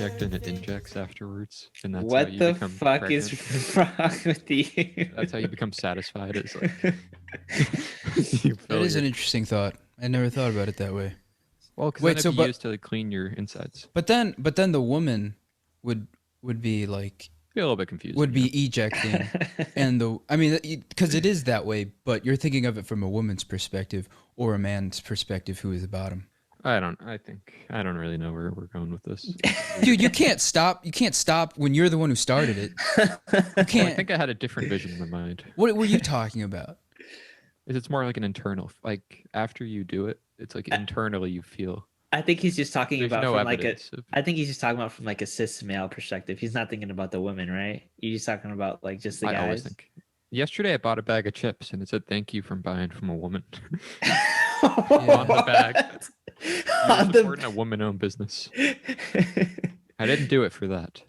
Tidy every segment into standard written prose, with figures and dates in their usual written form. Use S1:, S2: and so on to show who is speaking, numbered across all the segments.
S1: eject and it injects afterwards, and that's how
S2: What
S1: you
S2: the
S1: become
S2: fuck
S1: pregnant.
S2: is wrong with you?
S1: That's how you become satisfied. Is like you
S3: That
S1: fill
S3: is
S1: your
S3: an interesting thought. I never thought about it that way.
S1: well, because
S3: Wait,
S1: then it'd
S3: so
S1: be
S3: but
S1: used to clean your insides.
S3: but then the woman would be like
S1: Be a little bit confusing.
S3: would be ejecting, and because it is that way, but you're thinking of it from a woman's perspective or a man's perspective who is the bottom.
S1: I don't really know where we're going with this.
S3: Dude, you can't stop. You can't stop when you're the one who started it. You
S1: I
S3: can't.
S1: think I had a different vision in my mind.
S3: What were you talking about?
S1: It's more like an internal, like after you do it, it's like internally you feel.
S2: I think he's just talking
S1: There's
S2: about
S1: no
S2: from like a.
S1: evidence of,
S2: I think he's just talking about from like a cis male perspective. He's not thinking about the women, right? You're just talking about like just the
S1: I
S2: guys.
S1: always think. Yesterday I bought a bag of chips and it said "Thank you from buying from a woman"
S3: Yeah.
S1: on the bag. You're
S2: On
S1: supporting a woman-owned business. I didn't do it for that.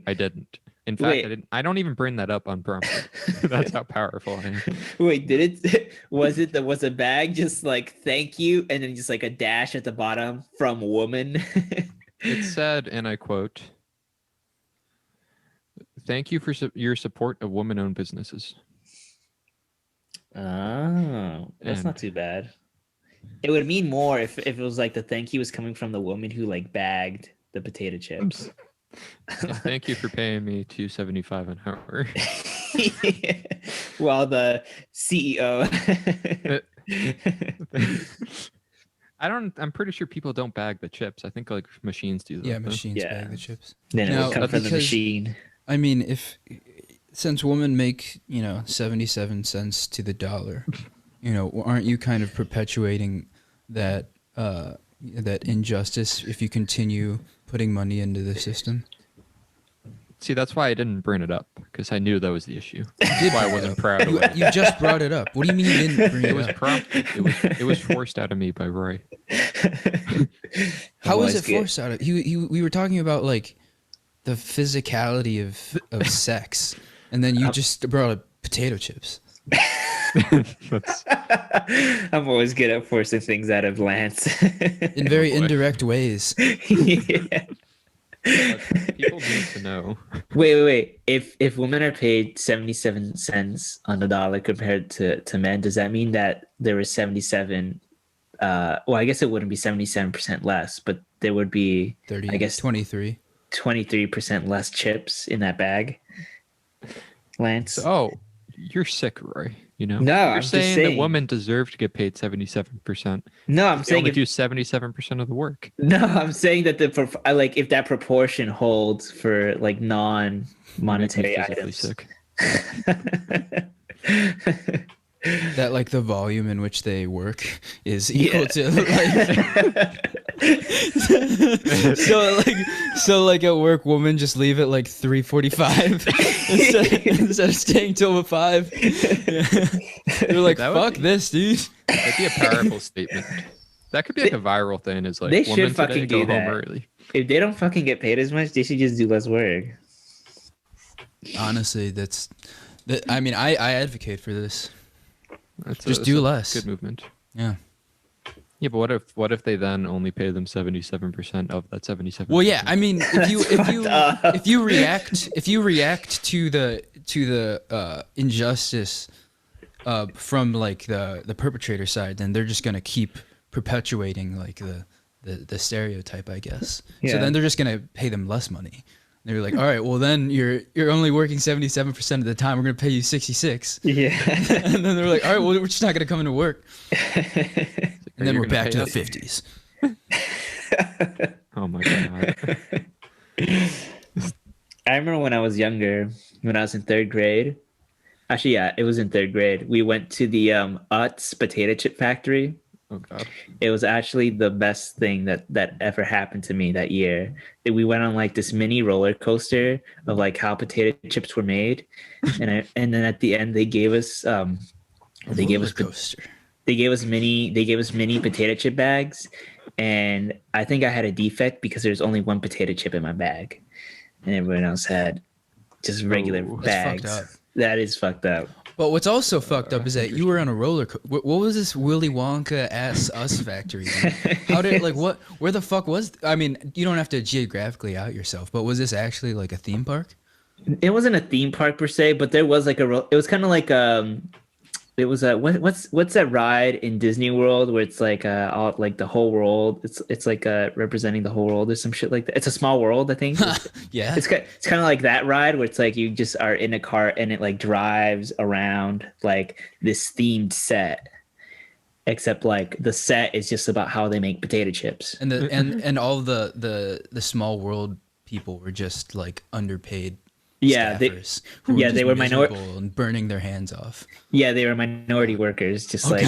S1: I didn't. In fact,
S2: Wait.
S1: I didn't. I don't even bring that up on purpose. That's how powerful I am.
S2: Wait, did it? Was a bag just like thank you, and then just like a dash at the bottom from woman?
S1: It said, and I quote, "Thank you for your support of woman-owned businesses."
S2: Oh, that's not
S1: And-
S2: too bad. It would mean more if it was like the thank you was coming from the woman who like bagged the potato chips.
S1: And thank you for paying me $2.75 an hour.
S2: While the CEO.
S1: I'm pretty sure people don't bag the chips. I think like machines do that.
S3: Yeah,
S1: though.
S3: machines
S2: Yeah.
S3: bag the chips.
S2: Then it
S3: Now,
S2: would come from the
S3: because-
S2: machine.
S3: I mean, since women make 77 cents to the dollar, aren't you kind of perpetuating that injustice if you continue putting money into the system?
S1: See, that's why I didn't bring it up, because I knew that was the issue. That's why I wasn't proud of it.
S3: You just brought it up. What do you mean you didn't bring
S1: It
S3: it
S1: was
S3: up?
S1: prompted. It was forced out of me by Roy.
S3: How is
S2: Boys
S3: it forced out of we were talking about like the physicality of sex, and then you just brought up potato chips.
S1: That's,
S2: I'm always good at forcing things out of Lance.
S3: In very
S1: boy.
S3: indirect ways.
S2: Yeah.
S1: people need to know.
S2: Wait. If women are paid 77 cents on the dollar compared to men, does that mean that there was 77? Well, I guess it wouldn't be 77% less, but there would be
S3: 30,
S2: I guess
S3: 23.
S2: 23% less chips in that bag. Lance.
S1: Oh, you're sick, Roy.
S2: No,
S1: you're
S2: I'm just
S1: saying
S2: saying.
S1: that women deserve to get paid 77%.
S2: No, I'm
S1: They
S2: saying
S1: only
S2: if,
S1: do 77% of the work.
S2: no, I'm saying that if that proportion holds for like non-monetary
S1: You make me physically
S2: items.
S1: sick.
S3: That like the volume in which they work is
S2: Yeah.
S3: equal to like so like at work women just leave at like 3:45 instead of staying till 5. They're like,
S1: That would
S3: fuck
S1: be-
S3: this, dude.
S1: That'd be a powerful statement. That could be like a viral thing. Is like
S2: They should
S1: women today
S2: fucking
S1: go
S2: do
S1: home
S2: that.
S1: early.
S2: If they don't fucking get paid as much, they should just do less work.
S3: Honestly, I mean, I advocate for this.
S1: That's
S3: Just do
S1: a
S3: less.
S1: Good movement.
S3: Yeah.
S1: Yeah, but what if they then only pay them 77% of that 77%?
S3: Well, yeah. I mean,
S2: up.
S3: if you react to the injustice from like the perpetrator side, then they're just gonna keep perpetuating like the stereotype, I guess. So
S2: Yeah.
S3: then they're just gonna pay them less money. They're like, all right, well then you're only working 77% of the time. We're gonna pay you 66.
S2: Yeah.
S3: And then they're like, all right, well we're just not gonna come into work. And then
S1: You're
S3: we're
S1: gonna
S3: back to
S1: pay
S3: the
S1: us?
S3: 50s.
S1: Oh my god.
S2: I remember when I was younger, when I was in third grade. Actually, yeah, it was in third grade. We went to the Utz potato chip factory.
S1: Oh god.
S2: It was actually the best thing that ever happened to me that year. We went on like this mini roller coaster of like how potato chips were made, and then at the end they gave us they gave us
S3: coaster.
S2: they gave us mini potato chip bags, and I think I had a defect because there's only one potato chip in my bag, and everyone else had just regular
S1: Oh,
S3: that's fucked
S2: bags.
S3: up.
S2: That is fucked up.
S3: But what's also fucked up is that you were on a roller coaster. What was this Willy Wonka ass us factory? Dude? How did like what? Where the fuck was? I mean, you don't have to geographically out yourself, but was this actually like a theme park?
S2: It wasn't a theme park per se, but there was like it was kind of like it was a what's that ride in Disney World where it's like all like the whole world. It's like representing the whole world or some shit like that. It's a small world, I think.
S3: Yeah.
S2: It's kind of like that ride where it's like you just are in a car and it like drives around like this themed set. Except like the set is just about how they make potato chips.
S3: And the and all the small world people were just like underpaid.
S2: Yeah,
S3: staffers
S2: they were
S3: minority and burning their hands off.
S2: Yeah, they were minority workers, just like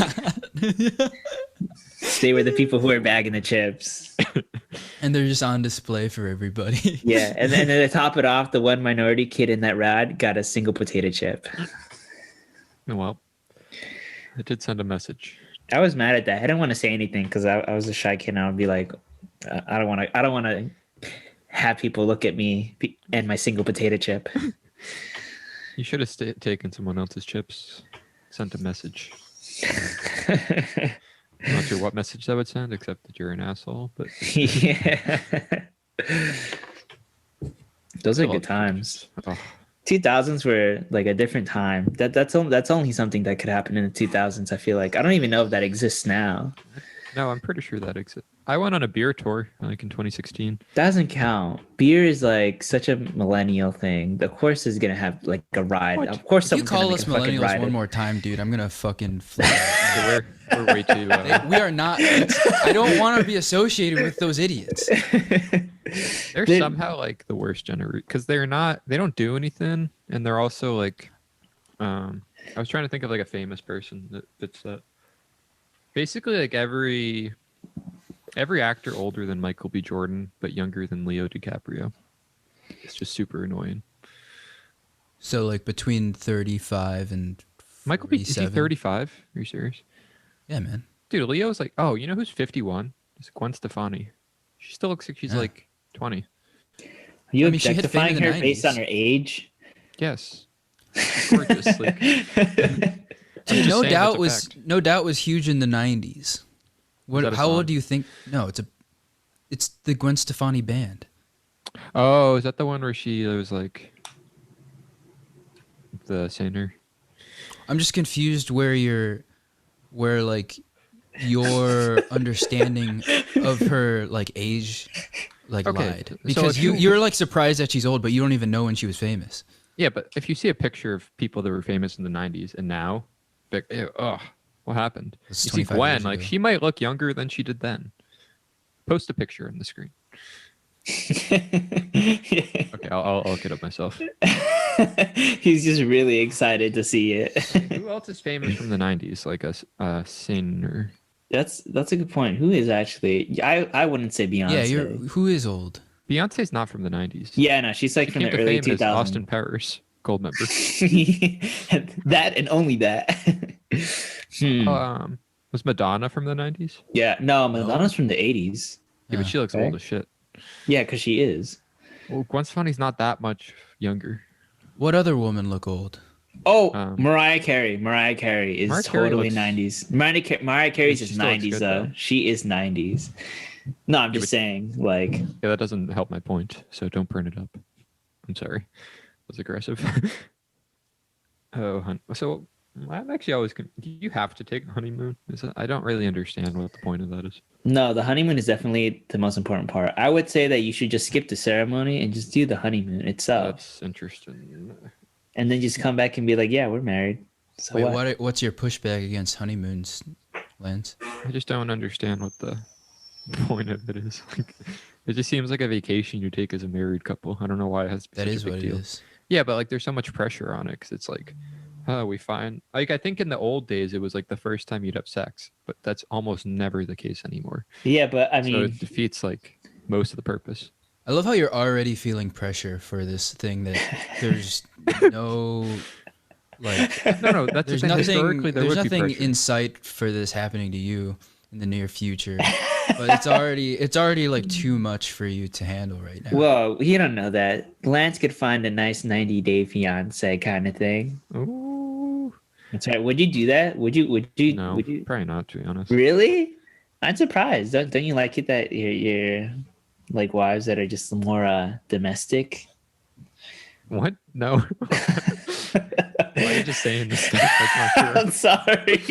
S2: they were the people who were bagging the chips.
S3: And they're just on display for everybody.
S2: Yeah, and then to top it off, the one minority kid in that ride got a single potato chip.
S1: Oh, well, it did send a message.
S2: I was mad at that. I didn't want to say anything because I was a shy kid, and I would be like, I don't want to have people look at me and my single potato chip.
S1: You should have taken someone else's chips, sent a message. I'm not sure what message that would send, except that you're an asshole. But
S2: yeah, those are good times.
S1: Oh.
S2: 2000s were like a different time. That's only something that could happen in the 2000s. I feel like I don't even know if that exists now.
S1: No, I'm pretty sure that exists. I went on a beer tour like in 2016.
S2: Doesn't count. Beer is like such a millennial thing. Of course, is gonna have like a ride.
S1: What?
S2: Of course,
S3: If you
S2: someone's
S3: call
S2: gonna
S3: us
S2: make a fucking
S3: millennials
S2: ride.
S3: one more time, dude, I'm gonna fucking flip.
S1: So we're way too.
S3: We are not. I don't want to be associated with those idiots.
S1: They're somehow like the worst generation because they don't do anything, and they're also like, I was trying to think of like a famous person that fits that. Basically, like every actor older than Michael B. Jordan but younger than Leo DiCaprio. It's just super annoying.
S3: So like between 35 and 47.
S1: Michael B. Is he 35? Are you serious?
S3: Yeah, man.
S1: Dude, Leo's like, oh, you know who's 51? It's Gwen Stefani. She still looks like she's like 20.
S2: Are you
S3: I mean, she hit fame
S2: objectifying
S3: in the
S2: her based
S3: 90s.
S2: on her age?
S1: Yes. Gorgeous. Like,
S3: Dude,
S1: just
S3: no
S1: saying
S3: doubt
S1: that's a
S3: was
S1: fact.
S3: no doubt was huge in the 90s. What?
S1: that a
S3: How
S1: song?
S3: old do you think? No, it's the Gwen Stefani band.
S1: oh, is that the one where she was like the singer?
S3: I'm just confused where like your understanding of her like age like
S1: Okay,
S3: lied
S1: so
S3: because
S1: if
S3: you're like surprised that she's old, but you don't even know when she was famous.
S1: Yeah, but if you see a picture of people that were famous in the 90s and now, like, ew, ugh, what happened?
S3: It's
S1: You see
S3: 25
S1: Gwen,
S3: years
S1: like
S3: ago.
S1: she might look younger than she did then. Post a picture on the screen. Okay, I'll look it up myself.
S2: He's just really excited to see it.
S1: Who else is famous from the 90s? Like a singer.
S2: That's a good point. Who is actually? I wouldn't say Beyonce.
S3: Yeah, who is old?
S1: Beyonce's not from the 90s.
S2: Yeah, no, she's like
S1: She
S2: from the
S1: came to
S2: early
S1: fame as
S2: 2000s.
S1: Austin Powers, gold member.
S2: That and only that.
S1: Was Madonna from the 90s?
S2: Yeah, no, Madonna's from the 80s.
S1: Yeah, but she looks
S2: okay.
S1: old as shit.
S2: Yeah, because she is.
S1: Well, Gwen Stefani's not that much younger.
S3: What other woman look old?
S2: Oh,
S1: Um,
S2: Mariah Carey. Mariah Carey is
S1: Mariah Carey
S2: totally
S1: looks-
S2: 90s. Mariah Carey's
S1: She
S2: is
S1: still looks
S2: 90s
S1: good,
S2: though.
S1: though.
S2: She is 90s. No, I'm just saying, like,
S1: Yeah, that doesn't help my point, so don't burn it up. I'm sorry. That was aggressive. So I'm actually always... Do you have to take a honeymoon? I don't really understand what the point of that is.
S2: no, the honeymoon is definitely the most important part. I would say that you should just skip the ceremony and just do the honeymoon itself,
S1: That's interesting.
S2: and then just come back and be like, yeah, we're married. So
S3: Wait,
S2: what?
S3: what's your pushback against honeymoons, Lance?
S1: I just don't understand what the point of it is. Like, it just seems like a vacation you take as a married couple. I don't know why it has to be
S3: That
S1: such
S3: is
S1: a big
S3: what it
S1: deal.
S3: is.
S1: Yeah, but like there's so much pressure on it because it's like, oh, we find like I think in the old days it was like the first time you'd have sex, but that's almost never the case anymore.
S2: Yeah, but I
S1: So
S2: mean,
S1: it defeats like most of the purpose.
S3: I love how you're already feeling pressure for this thing that there's no like
S1: No, that's
S3: there's
S1: the thing.
S3: nothing
S1: Historically, there
S3: there's
S1: would be
S3: nothing
S1: pressure.
S3: in sight for this happening to you in the near future. But it's already like too much for you to handle right now.
S2: well, you don't know that. Lance could find a nice 90-day fiance kind of thing.
S1: Ooh,
S2: That's right. Would you do that?
S1: No,
S2: Would you
S1: probably not, to be honest.
S2: really? I'm surprised. Don't you like it that you're like wives that are just more domestic?
S1: What? No. Why are you just saying this stuff? That's not true.
S2: I'm sorry.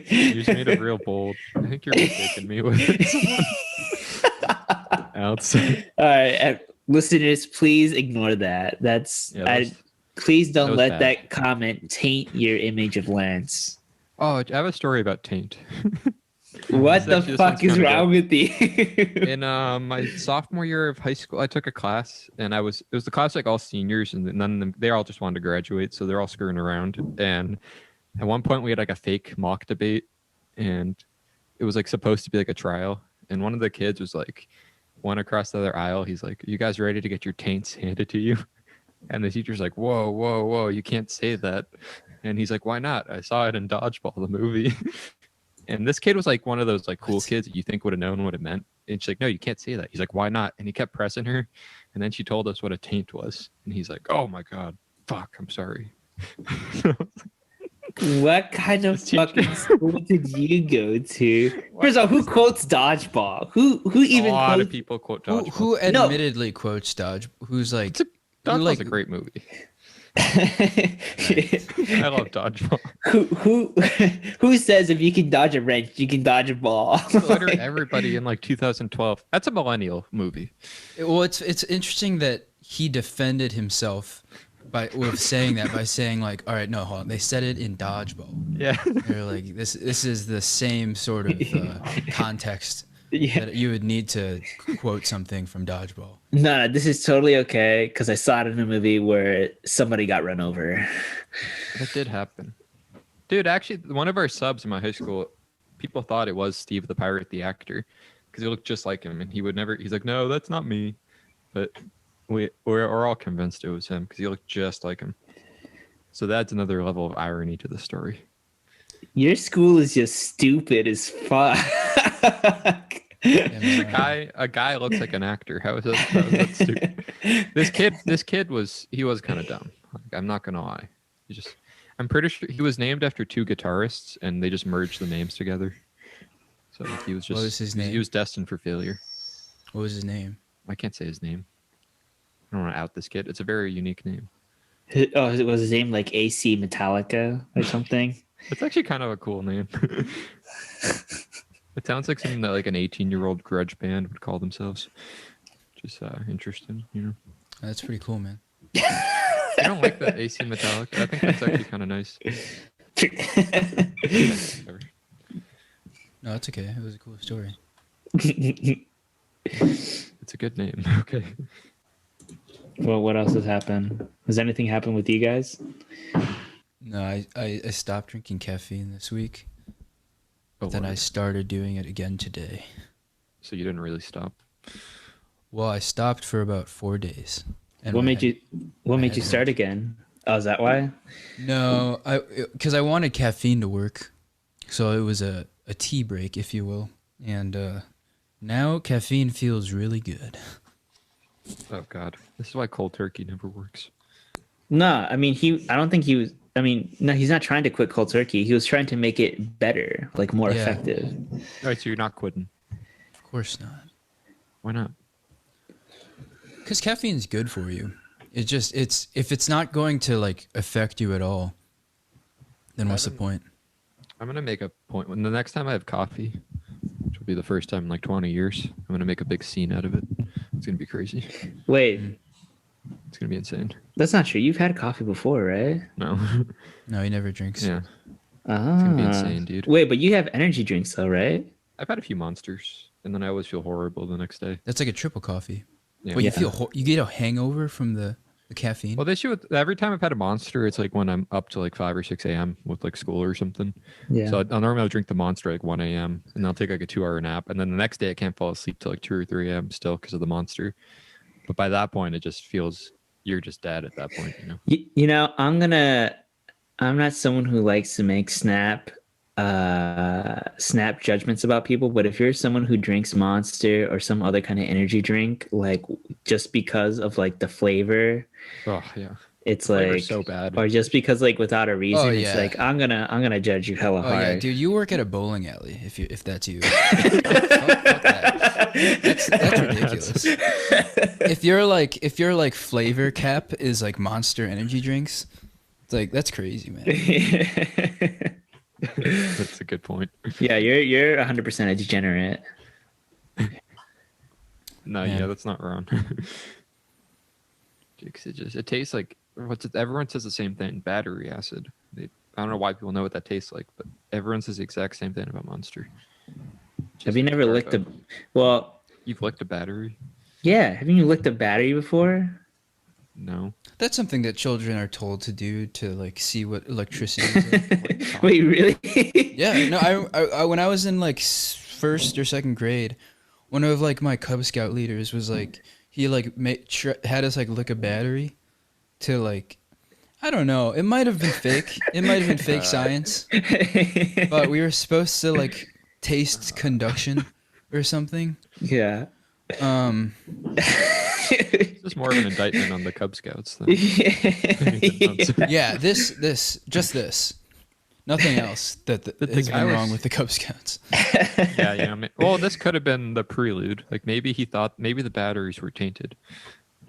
S1: You just made it real bold. I think you're mistaking me with someone else.
S2: All right, listeners, please ignore that. That's
S1: Yeah, that was-
S2: please
S1: that
S2: don't
S1: was
S2: let
S1: bad.
S2: that comment taint your image of Lance.
S1: Oh, I have a story about taint.
S2: What the
S1: Actually, this
S2: fuck
S1: one's
S2: is
S1: kinda
S2: wrong with you?
S1: In my sophomore year of high school, I took a class, and it was the class like all seniors, and none of them, they all just wanted to graduate, so they're all screwing around. And at one point, we had like a fake mock debate, and it was like supposed to be like a trial. And one of the kids was like, went across the other aisle. He's like, "You guys ready to get your taints handed to you?" And the teacher's like, "Whoa, whoa, whoa! You can't say that." And he's like, "Why not? I saw it in Dodgeball, the movie." And this kid was like one of those like cool kids that you think would have known what it meant. And she's like, "No, you can't say that." He's like, "Why not?" And he kept pressing her. And then she told us what a taint was. And he's like, "Oh my God, fuck, I'm sorry."
S2: What kind of
S1: This teacher-
S2: fucking school did you go to? First of all, who quotes Dodgeball? Who even
S1: a lot
S2: quotes?
S1: of people quote
S3: Who,
S1: Dodgeball.
S3: who
S2: No.
S3: admittedly quotes Dodge? Who's like,
S1: Dodgeball's
S3: like-
S1: a great movie.
S2: who
S1: I love Dodgeball.
S2: who says if you can dodge a wrench, you can dodge a ball?
S1: Literally everybody in like 2012. That's a millennial movie.
S3: well, it's interesting that he defended himself by saying like, all right, no, hold on. They said it in Dodgeball.
S1: Yeah.
S3: They're like, this is the same sort of context
S2: Yeah.
S3: that you would need to quote something from Dodgeball.
S2: No, this is totally okay because I saw it in a movie where somebody got run over.
S1: That did happen. Dude, actually, one of our subs in my high school, people thought it was Steve the Pirate, the actor, because he looked just like him, and he would never. He's like, "No, that's not me," but we're all convinced it was him because he looked just like him. So that's another level of irony to the story.
S2: Your school is just stupid as fuck.
S3: Yeah, man.
S1: A guy looks like an actor. How is that stupid? This kid was kind of dumb. Like, I'm not gonna lie. I'm pretty sure he was named after two guitarists, and they just merged the names together. So he was just.
S3: What was his name?
S1: He was destined for failure.
S3: What was his name?
S1: I can't say his name. I don't want to out this kid. It's a very unique name.
S2: Oh, was his name like AC Metallica or something?
S1: It's actually kind of a cool name. It sounds like something that like an 18-year-old grudge band would call themselves. Just interesting, you know.
S3: That's pretty cool, man.
S1: I don't like the AC Metallica. I think that's actually kind of nice. Whatever.
S3: No, it's okay. It was a cool story.
S1: It's a good name. Okay.
S2: Well, what else has happened? Has anything happened with you guys?
S3: No, I stopped drinking caffeine this week.
S1: Oh,
S3: Then I
S1: Lord.
S3: started doing it again today.
S1: So you didn't really stop.
S3: Well, I stopped for about 4 days. And
S2: What
S3: I
S2: made
S3: had-
S2: you start again? Oh, is that why?
S3: No, because I wanted caffeine to work, so it was a tea break, if you will. And now caffeine feels really good.
S1: Oh God, this is why cold turkey never works.
S2: No, I mean I don't think he was. I mean, no, he's not trying to quit cold turkey. He was trying to make it better, like more
S3: Yeah.
S2: effective.
S1: All right, so you're not quitting.
S3: Of course not,
S1: Why not?
S3: because caffeine's good for you. It's if it's not going to like affect you at all, then what's the point?
S1: I'm gonna make a point when the next time I have coffee, which will be the first time in like 20 years. I'm gonna make a big scene out of it. It's gonna be crazy.
S2: Wait,
S1: It's gonna be insane.
S2: that's not true. You've had coffee before, right?
S1: No.
S3: No, he never drinks.
S1: Yeah.
S2: Ah.
S1: gonna be insane, dude.
S2: Wait, but you have energy drinks though, right?
S1: I've had a few monsters, and then I always feel horrible the next day.
S3: That's like a triple coffee.
S1: Yeah.
S3: But
S2: Yeah.
S3: you get a hangover from the caffeine.
S1: Well, the issue with every time I've had a monster, it's like when I'm up to like 5 or 6 a.m. with like school or something.
S2: Yeah.
S1: So I'll normally drink the monster at like 1 a.m. and I'll take like a 2-hour nap, and then the next day I can't fall asleep till like 2 or 3 a.m. still because of the monster. But by that point, it just feels you're just dead at that point, you know.
S2: You know, I'm not someone who likes to make snap judgments about people, but if you're someone who drinks Monster or some other kind of energy drink, like just because of like the flavor,
S1: Oh yeah.
S2: it's
S1: Flavor's
S2: like
S1: so bad.
S2: or just because like without a reason, it's
S3: yeah.
S2: like I'm gonna judge you hella
S3: Oh yeah,
S2: hard.
S3: dude, you work at a bowling alley. If that's you, fuck that. That's ridiculous. If you're like flavor cap is like Monster energy drinks, it's like that's crazy, man.
S1: That's a good point.
S2: Yeah, you're 100% a degenerate.
S1: No,
S3: Man.
S1: yeah, that's not wrong. It tastes like everyone says the same thing. Battery acid. I don't know why people know what that tastes like, but everyone says the exact same thing about Monster.
S2: Have you never licked
S1: a?
S2: Well,
S1: You've licked a battery?
S2: yeah. Haven't you licked a battery before?
S1: No.
S3: That's something that children are told to do to like see what electricity is like.
S2: Wait, really?
S3: Yeah, no, I when I was in like first or second grade, one of like my Cub Scout leaders was like he like had us like lick a battery to like I don't know, it might have been fake. It might have been fake science, but we were supposed to like taste conduction or something.
S2: Yeah.
S1: This is more of an indictment on the Cub Scouts than
S3: Yeah, this. Nothing else that has
S1: guy
S3: been
S1: was-
S3: wrong with the Cub Scouts.
S1: Yeah, you know. Well, this could have been the prelude. Like maybe he thought maybe the batteries were tainted.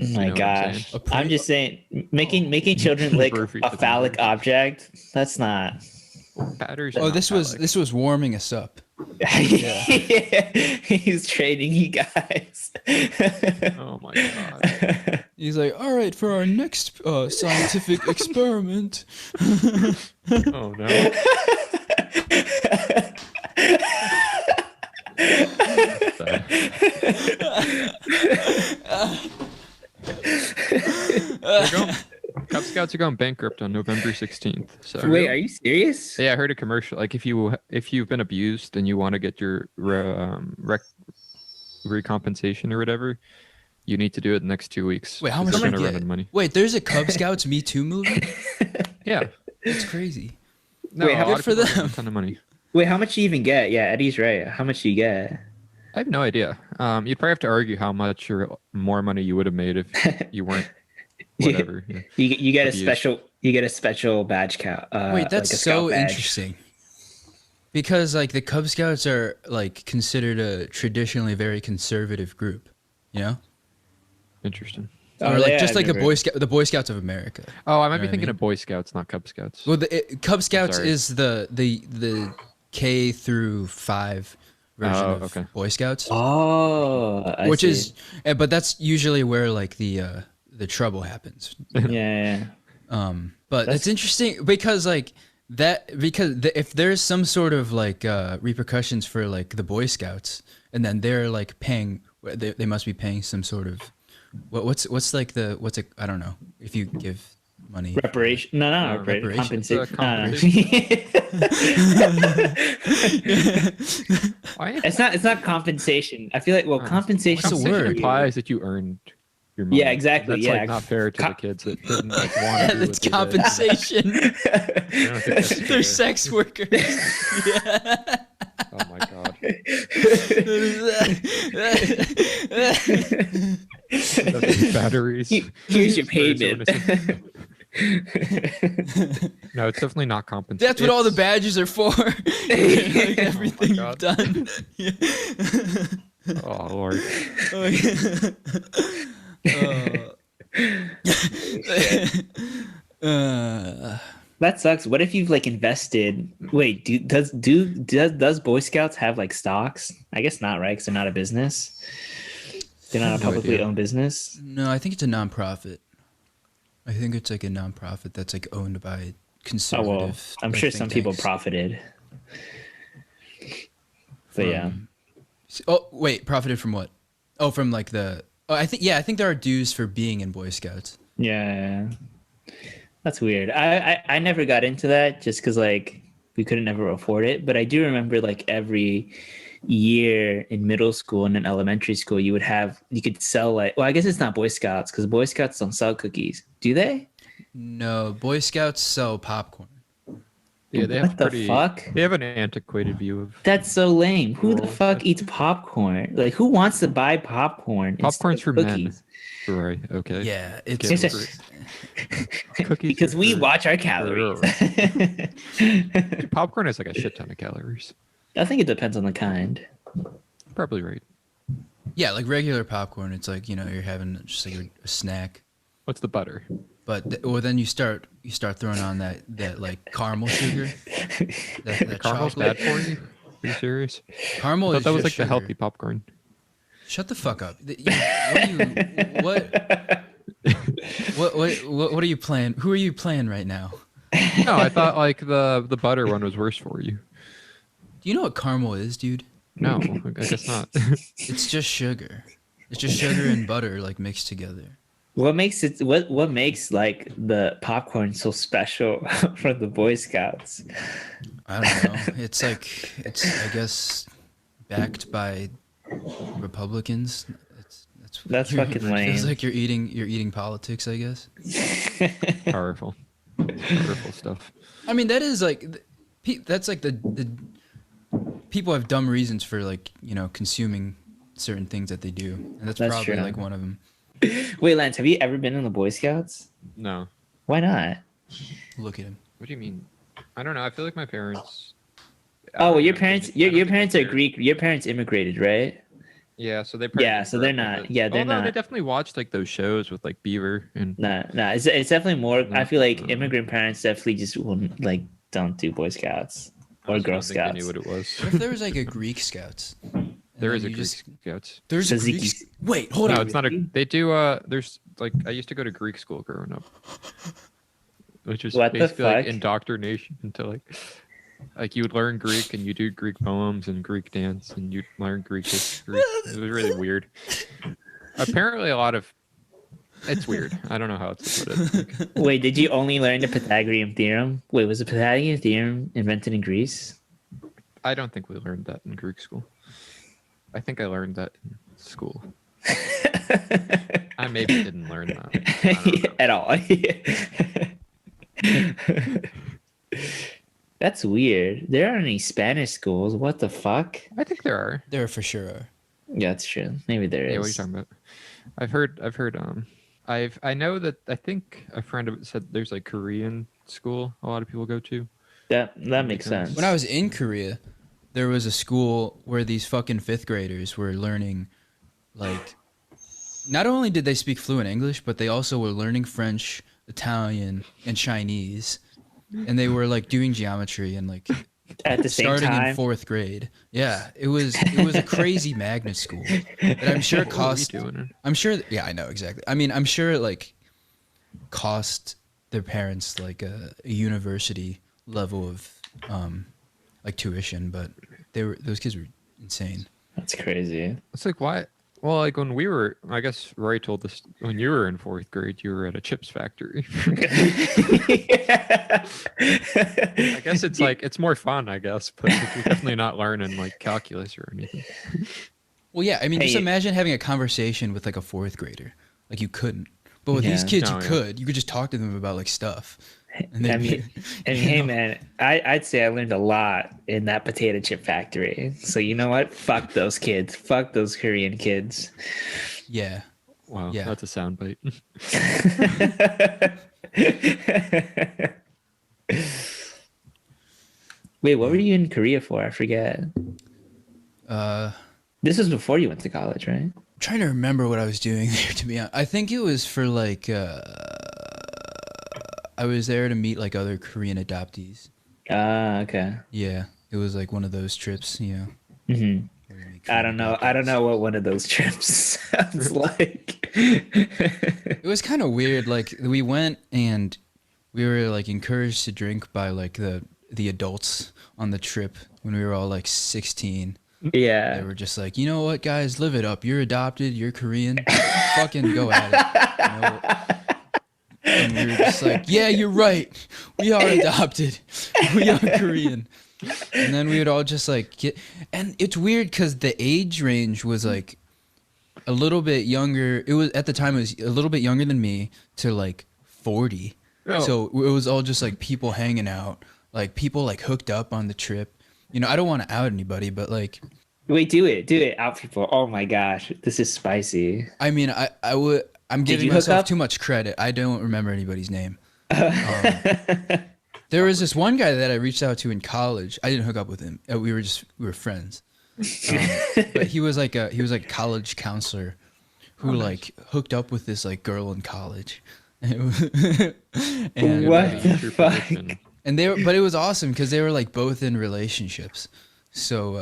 S2: Oh my
S1: know what I'm
S2: gosh.
S1: saying?
S2: I'm just saying making children lick
S1: Roofied
S2: a
S1: the
S2: phallic
S1: batteries.
S2: object, that's not
S1: Batteries. Are
S3: Oh,
S1: not
S3: this
S1: phallic.
S3: was warming us up.
S2: He's training you guys.
S1: Oh my god.
S3: He's like, all right, for our next scientific experiment.
S1: Oh no. Cub Scouts are going bankrupt on November 16th. So
S2: Wait, are you serious?
S1: yeah, I heard a commercial. Like if you've been abused and you want to get your recompensation or whatever, you need to do it in the next 2 weeks.
S3: Wait, how
S1: 'cause
S3: much
S1: they're
S3: do you
S1: gonna run
S3: get?
S1: out of money?
S3: Wait, there's a Cub Scouts Me Too movie?
S1: Yeah.
S3: That's crazy.
S1: No,
S2: Wait,
S1: a
S2: how
S1: lot
S3: good
S1: of
S3: for
S1: people are getting
S3: them.
S1: a ton of money.
S2: Wait, how much do you even get? Yeah, Eddie's right. How much do you get?
S1: I have no idea. You'd probably have to argue how much or more money you would have made if you weren't whatever. Yeah.
S2: You get
S1: Abused.
S2: a special badge count.
S3: Wait, that's
S2: like a scout
S3: so
S2: badge.
S3: interesting. Because like the Cub Scouts are like considered a traditionally very conservative group, you know?
S1: Interesting.
S2: Oh,
S3: Or like
S2: yeah,
S3: just
S2: I've
S3: like
S2: never-
S3: the Boy Scouts of America.
S1: Oh, I might
S3: know
S1: be
S3: what I
S1: thinking
S3: mean?
S1: of Boy Scouts, not Cub Scouts.
S3: Well, Cub Scouts
S1: sorry.
S3: is the K through 5 version
S1: Oh,
S3: of
S1: okay.
S3: Boy Scouts,
S2: Oh, I
S3: which
S2: see.
S3: is, but that's usually where like the trouble happens.
S2: yeah.
S3: But
S2: That's-
S3: it's interesting because like if there's some sort of like repercussions for like the Boy Scouts, and then they're like paying, they must be paying some sort of what's a I don't know if you give money.
S2: Reparation? No, no,
S3: reparation.
S2: compensation.
S1: It's a Why?
S2: It's not compensation. I feel like compensation.
S3: What's the
S1: Compensation
S3: word?
S1: implies that you earned your money.
S2: Yeah, exactly,
S1: That's
S2: yeah.
S1: like not fair to the kids that didn't like want
S3: Yeah,
S1: to do
S3: that's
S1: what they did.
S3: compensation.
S1: I don't think that's
S3: They're
S1: fair.
S3: sex workers. Yeah.
S1: Oh my god. Those batteries.
S2: Here's your
S1: Very
S2: payment.
S1: No, it's definitely not compensation.
S3: That's what all the badges are for. Like everything you've
S1: God.
S3: done. Yeah.
S1: Oh lord.
S3: Oh, yeah.
S2: That sucks. What if you've like invested? Wait, does Boy Scouts have like stocks? I guess not, right? Because they're not a business. They're not a
S1: No
S2: publicly
S1: idea.
S2: owned business.
S3: No, I think it's a nonprofit. I think it's like a nonprofit that's like owned by
S2: Oh
S3: conservative.
S2: well, I'm
S3: like,
S2: sure
S3: think
S2: some people
S3: tanks.
S2: profited. But yeah,
S3: Oh wait, profited from what? Oh, from like the. Oh, I think there are dues for being in Boy Scouts.
S2: yeah, that's weird. I never got into that just because like we couldn't ever afford it. But I do remember like every year in middle school and in elementary school, you could sell like, well, I guess it's not Boy Scouts because Boy Scouts don't sell cookies, do they?
S3: No, Boy Scouts sell popcorn.
S1: Yeah, they have
S2: What the fuck?
S1: They have an antiquated view of
S2: That's so lame. Who the
S1: Rural
S2: fuck eats popcorn? Like, who wants to buy popcorn?
S1: popcorn's for
S2: cookies?
S1: men. Right. Okay.
S3: Yeah, it's
S1: Kids
S2: It's
S1: for- cookies
S2: because
S1: are
S2: we
S1: for-
S2: watch our calories.
S1: Dude, popcorn has like a shit ton of calories.
S2: I think it depends on the kind.
S1: Probably right.
S3: yeah, like regular popcorn. It's like you're having just like a snack,
S1: What's the butter?
S3: but then you start throwing on that like caramel sugar. That
S1: Caramel's
S3: chocolate.
S1: bad for you? Are you serious?
S3: Caramel
S1: I
S3: is
S1: thought that was
S3: just
S1: like
S3: sugar.
S1: the healthy popcorn.
S3: Shut the fuck up. What are you playing? Who are you playing right now?
S1: No, I thought like the butter one was worse for you.
S3: Do you know what caramel is, dude?
S1: No, I guess not.
S3: It's just sugar. It's just sugar and butter like mixed together.
S2: What makes it? What makes like the popcorn so special for the Boy Scouts?
S3: I don't know. It's I guess backed by Republicans.
S2: That's fucking lame.
S3: Feels like you're eating politics, I guess.
S1: Powerful stuff.
S3: I mean, that is like that's like the people have dumb reasons for like consuming certain things that they do, and that's probably
S2: true.
S3: like one of them.
S2: Wait, Lance, have you ever been in the Boy Scouts?
S1: No.
S2: Why not?
S3: Look at him.
S1: What do you mean? I don't know. I feel like my parents.
S2: Oh, well, your parents,
S1: I don't
S2: your
S1: think
S2: parents
S1: they
S2: are
S1: care.
S2: Greek. Your parents immigrated, right?
S1: Yeah, so they.
S2: Yeah, so they're not. Yeah, they're
S1: Although
S2: not.
S1: they definitely watched like those shows with like Beaver and.
S2: Nah. It's definitely more. I feel like immigrant parents definitely just wouldn't like don't do Boy Scouts
S1: I
S2: or
S1: also
S2: Girl
S1: don't think they knew
S2: Scouts.
S1: what it was.
S3: What if there was like a Greek Scouts?
S1: There
S3: And
S1: is a
S3: you
S1: Greek
S3: just-
S1: Scouts.
S3: There's a
S2: Tzatziki.
S3: Greek. Wait, hold
S1: No,
S3: on.
S1: it's not a. They do. There's like I used to go to Greek school growing up, which was
S2: What the
S1: basically like
S2: fuck?
S1: indoctrination into like you would learn Greek and you do Greek poems and Greek dance and you learn Greek history. It was really weird. Apparently, a lot of it's weird. I don't know how else to put it. Like,
S2: Wait, did you only learn the Pythagorean theorem? Wait, was the Pythagorean theorem invented in Greece?
S1: I don't think we learned that in Greek school. I think I learned that in school. I maybe didn't learn that. I don't know.
S2: At all. That's weird. There aren't any Spanish schools. What the fuck?
S1: I think there are.
S3: There for sure are.
S2: Yeah, that's true. Maybe there is.
S1: Yeah, what are you talking about? I've heard I know that I think a friend of it said there's like Korean school a lot of people go to.
S2: That makes
S1: sense.
S2: sense.
S3: When I was in Korea, there was a school where these fucking fifth graders were learning, like, not only did they speak fluent English, but they also were learning French, Italian, and Chinese, and they were like doing geometry and like
S2: At the same
S3: starting
S2: time,
S3: in fourth grade. Yeah, it was a crazy magnet school that I'm sure
S1: What were we
S3: cost.
S1: doing?
S3: I'm sure. Yeah, I know exactly. I mean, I'm sure it like cost their parents like a university level of like tuition, but those kids were insane.
S2: that's crazy.
S1: It's like why? Well, like when we were, I guess Roy told us when you were in fourth grade, you were at a chips factory. I guess it's like it's more fun, I guess, but like, you're definitely not learning like calculus or anything.
S3: Well, yeah, I mean, just
S2: Hey.
S3: imagine having a conversation with like a fourth grader. Like you couldn't, but with these
S2: Yeah.
S3: kids,
S1: No,
S3: you
S1: yeah.
S3: could. You could just talk to them about like stuff. And
S2: I
S3: they'd
S2: mean,
S3: be-
S2: hey man, I'd say I learned a lot in that potato chip factory. So you know what? Fuck those kids. Fuck those Korean kids.
S3: yeah.
S1: Wow,
S3: Yeah.
S1: that's a soundbite.
S2: Wait, what were you in Korea for? I forget. This was before you went to college, right?
S3: I'm trying to remember what I was doing there. To be honest, I think it was for like I was there to meet like other Korean adoptees.
S2: Ah, okay.
S3: Yeah, it was like one of those trips. You know.
S2: hmm
S3: where you meet
S2: I
S3: Korean
S2: don't know. I don't
S3: adoptees.
S2: know what one of those trips sounds like.
S3: It was kind of weird. Like we went and we were like encouraged to drink by like the adults on the trip when we were all like 16. They
S2: Yeah.
S3: were just like, you know what, guys, live it up. You're adopted. You're Korean. Fucking go at it. You know? And we were just like, yeah, you're right. We are adopted. We are Korean. And then we would all just like get, and it's weird because the age range was like a little bit younger. It was at the time it was a little bit younger than me to like 40.
S1: Oh.
S3: So it was all just like people hanging out. like people like hooked up on the trip. You know, I don't want to out anybody, but like,
S2: Wait, do it, out people. Oh my gosh, this is spicy.
S3: I mean, I'm
S2: Did
S3: giving
S2: you hook
S3: myself
S2: up?
S3: too much credit. I don't remember anybody's name. There was this one guy that I reached out to in college. I didn't hook up with him. We were friends. But he was like a college counselor who like hooked up with this like girl in college. and
S2: What the
S1: True
S2: fuck?
S1: prediction.
S3: and but it was awesome because they were like both in relationships. So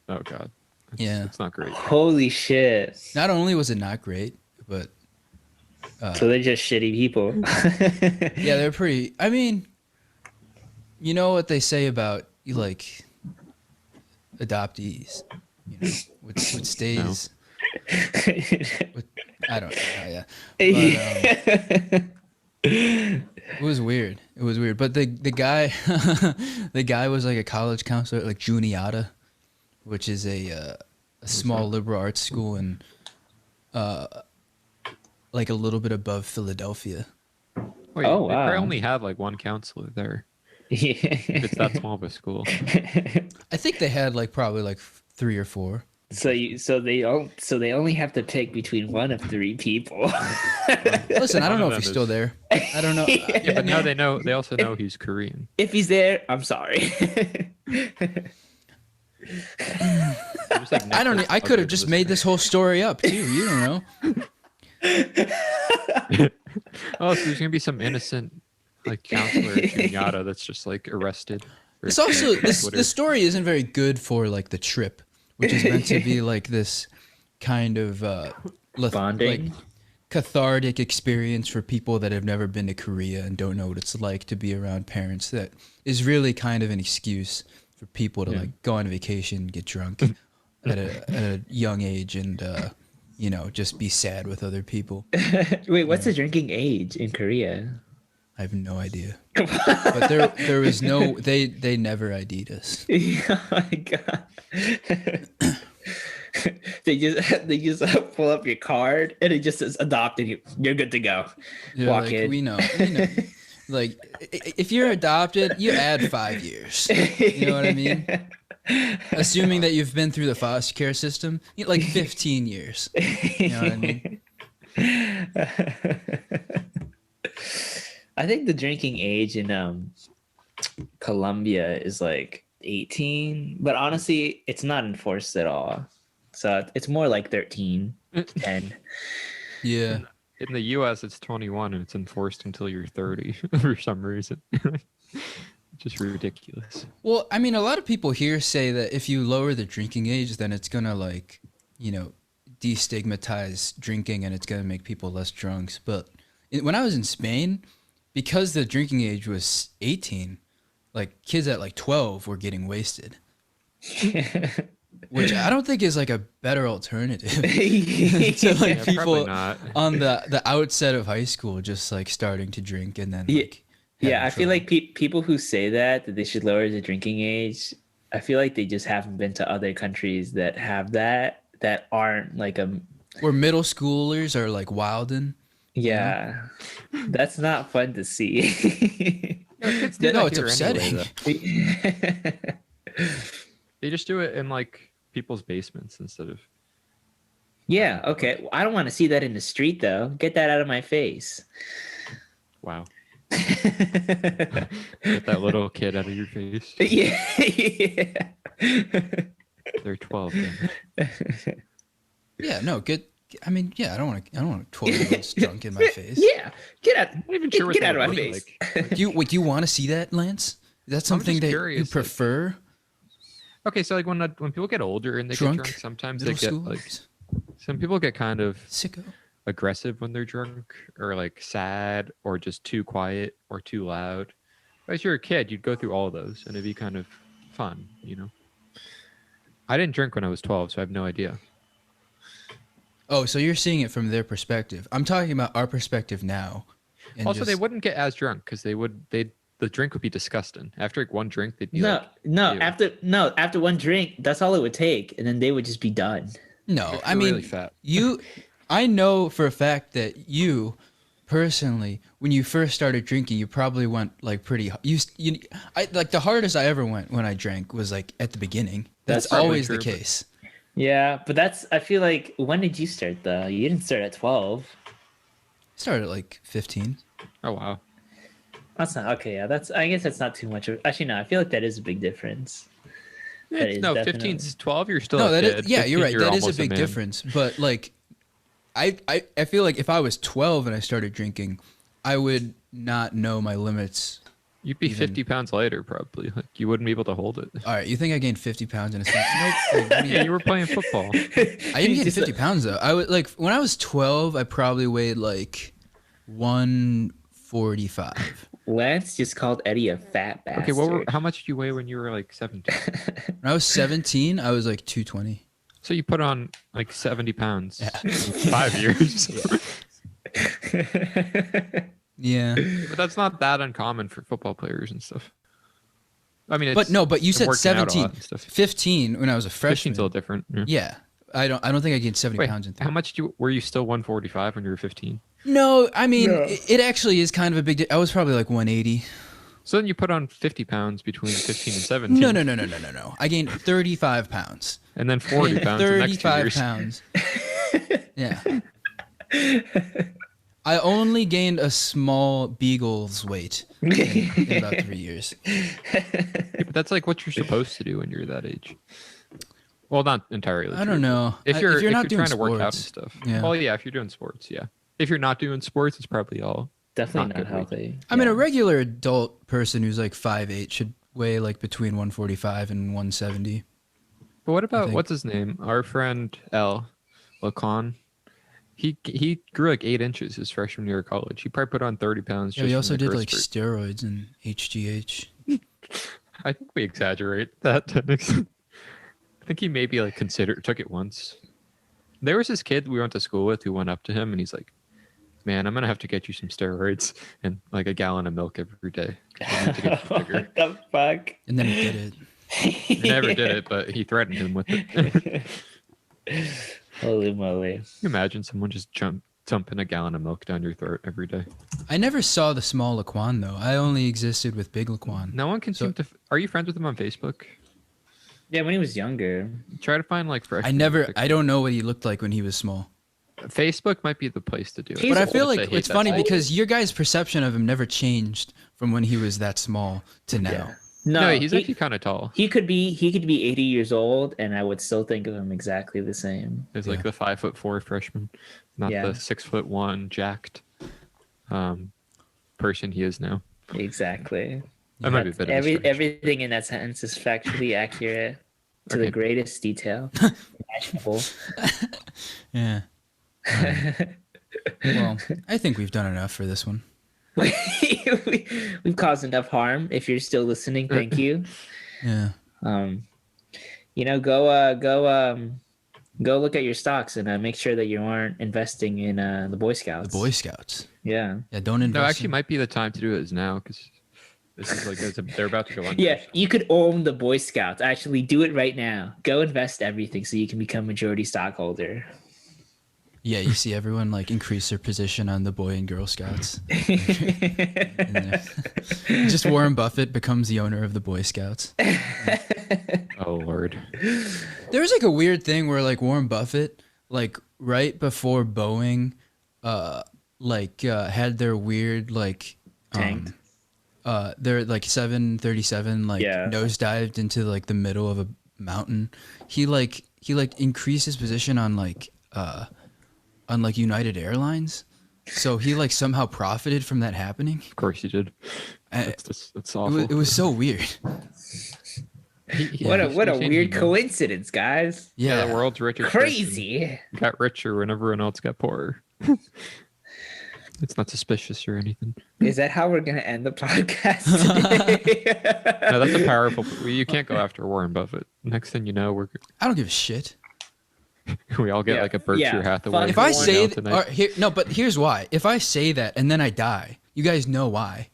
S1: Oh god.
S3: yeah,
S1: It's not great.
S2: Holy shit!
S3: not only was it not great, but
S2: So they're just shitty people.
S3: yeah, they're pretty. I mean, you know what they say about like adoptees, you know, what stays. I don't know. Yeah, but, it was weird. It was weird. But the guy, the guy was like a college counselor at like Juniata, which is a small liberal arts school in like a little bit above Philadelphia.
S1: Wait,
S2: Oh,
S1: they
S2: wow.
S1: probably only have like one counselor there. If it's that small of a school.
S3: I think they had like probably like 3 or 4.
S2: So they only have to pick between one of 3 people.
S3: Listen, I don't know
S1: One
S3: if
S1: of
S3: he's
S1: them
S3: still
S1: is-
S3: there. I don't know.
S1: Yeah, but now they know. They also know he's Korean.
S2: If he's there, I'm sorry.
S1: Just like
S3: I don't.
S1: Netflix
S3: I could have
S1: buggers
S3: just
S1: listening.
S3: made this whole story up too. You don't know.
S1: Oh, so there's gonna be some innocent like counselor at Juniata that's just like arrested. for
S3: It's also this.
S1: Twitter.
S3: The story isn't very good for like the trip, which is meant to be like this kind of
S2: Bonding?
S3: like cathartic experience for people that have never been to Korea and don't know what it's like to be around parents. That is really kind of an excuse for people to like go on vacation, get drunk at a young age, and you know, just be sad with other people.
S2: Wait, what's the drinking age in Korea?
S3: I have no idea. But there was no they never ID'd us.
S2: Oh my god. they just pull up your card and it just says adopted. You're good to go.
S3: Yeah,
S2: Walk
S3: like,
S2: in.
S3: we know. Like if you're adopted, you add 5 years. You know what I mean? Assuming that you've been through the foster care system, like 15 years. You know what I mean?
S2: I think the drinking age in Colombia is like 18, but honestly, it's not enforced at all. So it's more like 13, 10.
S3: Yeah.
S1: In the U.S., it's 21 and it's enforced until you're 30 for some reason. Just ridiculous.
S3: Well, I mean, a lot of people here say that if you lower the drinking age, then it's gonna like, you know, destigmatize drinking and it's gonna make people less drunks. But when I was in Spain, because the drinking age was 18, like kids at like 12 were getting wasted, which I don't think is like a better alternative to like
S1: Yeah,
S3: people
S1: probably not.
S3: on the outset of high school just like starting to drink and then like
S2: Yeah, I
S3: having
S2: feel
S3: trouble.
S2: like people who say that they should lower the drinking age, I feel like they just haven't been to other countries that have that aren't like a
S3: where middle schoolers are like wilding.
S2: yeah. That's not fun to see.
S1: Kids do
S3: No,
S1: that
S3: it's
S1: here anyway,
S3: upsetting.
S1: though. They just do it in like people's basements instead of.
S2: Yeah, okay. Well, I don't want to see that in the street though. Get that out of my face.
S1: Wow. Get that little kid out of your face.
S2: yeah.
S1: They're 12. Then.
S3: Yeah, no, I mean, yeah, I don't want 12-year-olds drunk in my face.
S2: Yeah. Get out.
S1: I'm not even sure what
S2: Get
S1: that
S2: out of my
S1: would be
S2: face.
S1: like.
S3: Do you want to see that, Lance? Is that something
S1: just
S3: that you
S1: curious, like-
S3: prefer?
S1: Okay, so like when people get older and they
S3: Drunk
S1: get drunk, sometimes they
S3: Middle
S1: get like
S3: schoolers?
S1: some people get kind of
S3: Sicko.
S1: aggressive when they're drunk or like sad or just too quiet or too loud. As you're a kid, you'd go through all those and it'd be kind of fun, you know. I didn't drink when I was 12, so I have no idea.
S3: Oh, so you're seeing it from their perspective. I'm talking about our perspective now. And
S1: Also, they
S3: just-
S1: wouldn't get as drunk because the drink would be disgusting. After like one drink, they'd be
S2: No,
S1: like, ew.
S2: after one drink, that's all it would take, and then they would just be done.
S3: No, I
S1: You're
S3: mean,
S1: really fat.
S3: I know for a fact that you personally, when you first started drinking, you probably went like pretty. I like the hardest I ever went when I drank was like at the beginning. That's
S1: probably
S3: always
S1: true,
S3: the
S1: but-
S3: case.
S2: Yeah, but I feel like, when did you start though? You didn't start at 12.
S3: Started at like 15.
S1: Oh wow.
S2: That's not okay. Yeah, I guess that's not too much of. Actually, no. I feel like that is a big difference. That is
S1: No,
S2: definitely-
S1: 15's 12. You're still
S3: No,
S1: a
S3: that
S1: kid.
S3: is yeah. You're
S1: 15,
S3: right. That is a
S1: almost
S3: big
S1: man.
S3: difference. But like, I feel like if I was 12 and I started drinking, I would not know my limits.
S1: You'd be
S3: Even-
S1: 50 pounds lighter probably. Like you wouldn't be able to hold it.
S3: All right, you think I gained 50 pounds in a second? Nope. Like, what do
S1: Yeah, you were playing football.
S3: I didn't gain 50 pounds though. I was like when I was 12, I probably weighed like 145.
S2: Lance just called Eddie a fat bastard.
S1: Okay, how much did you weigh when you were like 17?
S3: When I was 17, I was like 220.
S1: So you put on like 70 pounds
S3: Yeah.
S1: in 5 years.
S3: Yeah.
S1: But that's not that uncommon for football players and stuff. I mean,
S3: But you said
S1: working out a lot
S3: 17.
S1: and stuff.
S3: 15 when I was a
S1: 15's
S3: freshman.
S1: a little different. Yeah.
S3: Yeah. I don't think I gained 70
S1: Wait,
S3: pounds in
S1: how much were you still 145 when you were 15?
S3: No, I mean,
S2: No.
S3: it actually is kind of a big I was probably like 180.
S1: So then you put on 50 pounds between 15 and 17.
S3: No. I gained 35 pounds.
S1: And then 40 pounds the next 2
S3: 35
S1: years.
S3: pounds. Yeah. I only gained a small beagle's weight in about 3 years.
S1: Yeah, but that's like what you're supposed to do when you're that age. Well, not entirely.
S3: I
S1: true,
S3: don't know.
S1: If you're,
S3: not doing
S1: trying to work out and
S3: sports,
S1: stuff.
S3: yeah.
S1: Well, yeah, if you're doing sports, yeah. If you're not doing sports, it's probably all.
S2: Definitely
S1: Not
S2: not
S1: good weight.
S2: healthy.
S3: I mean, a regular adult person who's like 5'8" should weigh like between 145 and 170.
S1: But what about
S3: think.
S1: what's his name? Our friend L. Lacan. He grew like 8 inches his freshman year of college. He probably put on 30 pounds.
S3: Yeah,
S1: just
S3: we
S1: from
S3: also
S1: the
S3: did
S1: growth
S3: like
S1: spurt.
S3: steroids and HGH.
S1: I think we exaggerate that to an extent. I think he maybe like took it once. There was this kid we went to school with who went up to him and he's like, "Man, I'm gonna have to get you some steroids and like a gallon of milk every day. 'Cause I need to get you bigger."
S2: What the fuck?
S3: And then he did it.
S1: He never did it, but he threatened him with it. Can
S2: Holy moly!
S1: you imagine someone just dumping a gallon of milk down your throat every day?
S3: I never saw the small Laquan though. I only existed with big Laquan.
S1: No one can seem to. Are you friends with him on Facebook?
S2: Yeah, when he was younger.
S1: Try to find like fresh.
S3: I don't know what he looked like when he was small.
S1: Facebook might be the place to do it.
S2: He's
S3: But I
S2: old.
S3: feel
S1: I
S3: like
S1: hate
S3: it's
S1: that
S3: funny
S1: site.
S3: because your guys' perception of him never changed from when he was that small to now.
S2: Yeah.
S1: No, he's
S2: he,
S1: actually kind of tall.
S2: he could be 80 years old, and I would still think of him exactly the same.
S1: He's
S3: Yeah.
S1: like the 5'4" freshman, not
S2: Yeah.
S1: the 6'1" jacked person he is now.
S2: Exactly.
S1: That might be a bit of a stretch.
S2: Everything in that sentence is factually accurate to the
S1: Okay.
S2: greatest detail imaginable.
S3: Yeah. Well, I think we've done enough for this one.
S2: We've caused enough harm. If you're still listening, thank you.
S3: Yeah.
S2: Go look at your stocks and make sure that you aren't investing in the Boy
S3: The
S2: Scouts.
S3: Boy Scouts.
S2: Yeah.
S3: Yeah, don't invest.
S1: No, actually,
S3: in-
S1: might be the time to do it is now because this is like they're about to go on.
S2: Yeah, you could own the Boy Scouts. Actually, do it right now. Go invest everything so you can become majority stockholder.
S3: Yeah, you see everyone like increase their position on the Boy and Girl Scouts. And then- just Warren Buffett becomes the owner of the Boy Scouts.
S1: Oh Lord.
S3: There's like a weird thing where like Warren Buffett, like right before Boeing, had their weird like
S2: Tanked.
S3: their like 737 like
S2: Yeah.
S3: nosedived into like the middle of a mountain. He increased his position on like United Airlines, so he like somehow profited from that happening.
S1: Of course you did.
S3: Uh,
S1: That's awful.
S3: It was so weird.
S2: What a
S1: he's
S2: weird
S1: changing them.
S2: coincidence, guys.
S1: Yeah,
S3: Yeah,
S1: the world's richest person
S2: Crazy.
S1: got richer when everyone else got poorer. It's not suspicious or anything.
S2: Is that how we're gonna end the podcast today?
S1: No, that's a powerful. You can't go after Warren Buffett. Next thing you know,
S3: I don't give a shit.
S1: we all get
S2: Yeah,
S1: like a Berkshire
S2: yeah,
S1: Hathaway.
S2: fuck
S3: If I
S2: Warren
S3: say
S1: email
S3: th-
S1: tonight.
S3: but here's why. If I say that and then I die, you guys know why.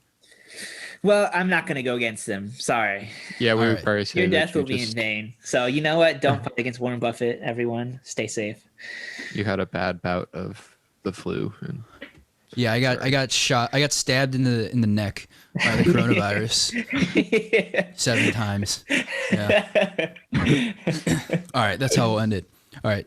S2: Well, I'm not gonna go against them. Sorry.
S1: Yeah, we
S3: All
S1: would
S3: right.
S1: probably say
S2: Your
S1: that
S2: death
S1: you
S2: will be in
S1: just-
S2: vain. So you know what? Don't fight against Warren Buffett, everyone. Stay safe.
S1: You had a bad bout of the flu and
S3: Yeah, I got shot. I got stabbed in the neck by the coronavirus 7 times. Yeah. All right, that's how we'll end it. All right.